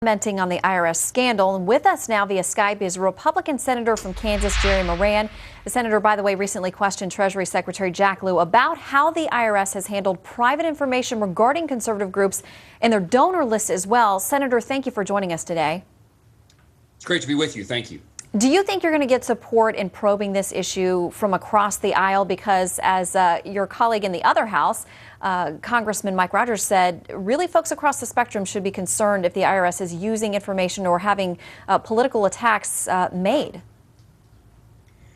Commenting on the IRS scandal. And with us now via Skype is Republican Senator from Kansas, Jerry Moran. The senator, by the way, recently questioned Treasury Secretary Jack Lew about how the IRS has handled private information regarding conservative groups and their donor lists as well. Senator, thank you for joining us today. It's great to be with you. Thank you. Do you think you're going to get support in probing this issue from across the aisle? Because as your colleague in the other house, Congressman Mike Rogers said, really folks across the spectrum should be concerned if the IRS is using information or having political attacks made.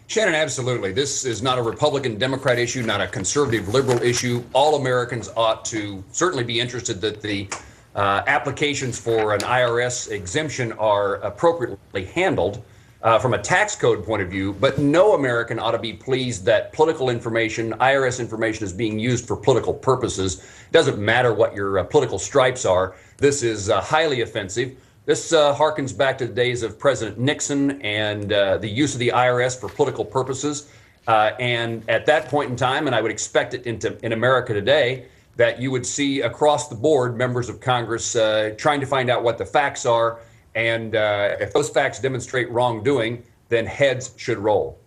Shannon, absolutely. This is not a Republican Democrat issue, not a conservative liberal issue. All Americans ought to certainly be interested that the applications for an IRS exemption are appropriately handled from a tax code point of view, but no American ought to be pleased that political information, IRS information, is being used for political purposes. It doesn't matter what your political stripes are. This is highly offensive. This harkens back to the days of President Nixon and the use of the IRS for political purposes. And at that point in time, and I would expect it in America today, that you would see across the board members of Congress trying to find out what the facts are. And if those facts demonstrate wrongdoing, then heads should roll.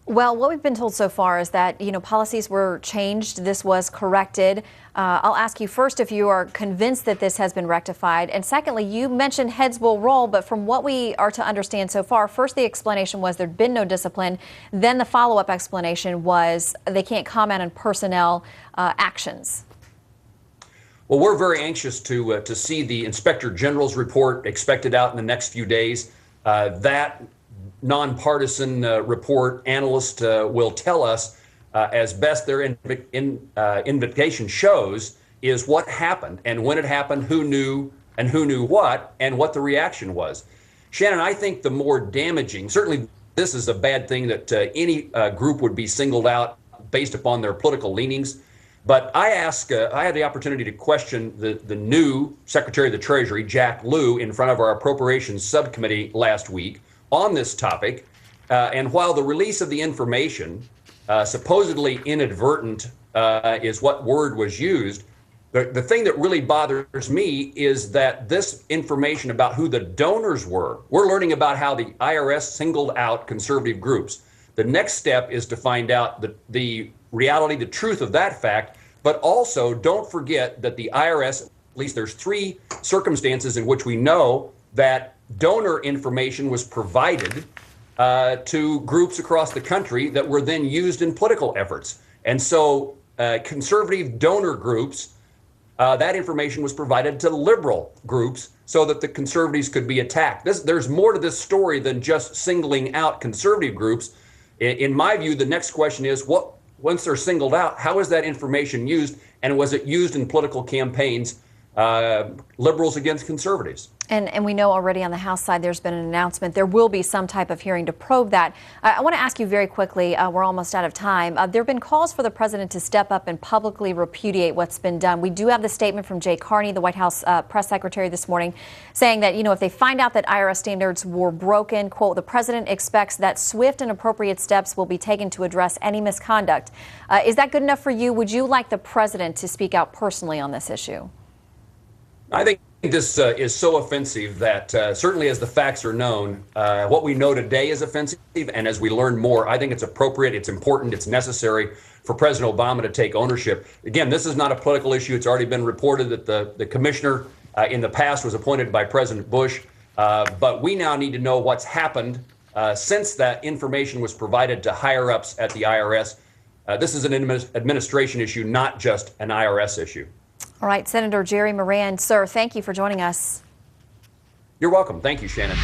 Well, what we've been told so far is that, policies were changed. This was corrected. I'll ask you first if you are convinced that this has been rectified. And secondly, you mentioned heads will roll. But from what we are to understand so far, first the explanation was there'd been no discipline. Then the follow-up explanation was they can't comment on personnel actions. Well, we're very anxious to see the Inspector General's report expected out in the next few days. That nonpartisan report analyst will tell us, as best their invitation shows, is what happened and when it happened, who knew what, and what the reaction was. Shannon, I think the more damaging, certainly this is a bad thing that any group would be singled out based upon their political leanings. But I had the opportunity to question the new Secretary of the Treasury, Jack Lew, in front of our Appropriations Subcommittee last week on this topic. And while the release of the information, supposedly inadvertent, is what word was used, the thing that really bothers me is that this information about who the donors were, we're learning about how the IRS singled out conservative groups. The next step is to find out the reality, the truth of that fact, but also don't forget that the IRS, at least there's three circumstances in which we know that donor information was provided to groups across the country that were then used in political efforts. And so conservative donor groups, that information was provided to liberal groups so that the conservatives could be attacked. There's more to this story than just singling out conservative groups. In my view, the next question is, once they're singled out, how is that information used? And was it used in political campaigns, liberals against conservatives? And we know already on the House side there's been an announcement. There will be some type of hearing to probe that. I want to ask you very quickly, we're almost out of time. There have been calls for the president to step up and publicly repudiate what's been done. We do have the statement from Jay Carney, the White House press secretary, this morning, saying that, if they find out that IRS standards were broken, quote, the president expects that swift and appropriate steps will be taken to address any misconduct. Is that good enough for you? Would you like the president to speak out personally on this issue? I think this is so offensive that certainly as the facts are known, what we know today is offensive. And as we learn more, I think it's appropriate, it's important, it's necessary for President Obama to take ownership. Again, this is not a political issue. It's already been reported that the commissioner in the past was appointed by President Bush. But we now need to know what's happened since that information was provided to higher ups at the IRS. This is an administration issue, not just an IRS issue. All right, Senator Jerry Moran, sir, thank you for joining us. You're welcome. Thank you, Shannon.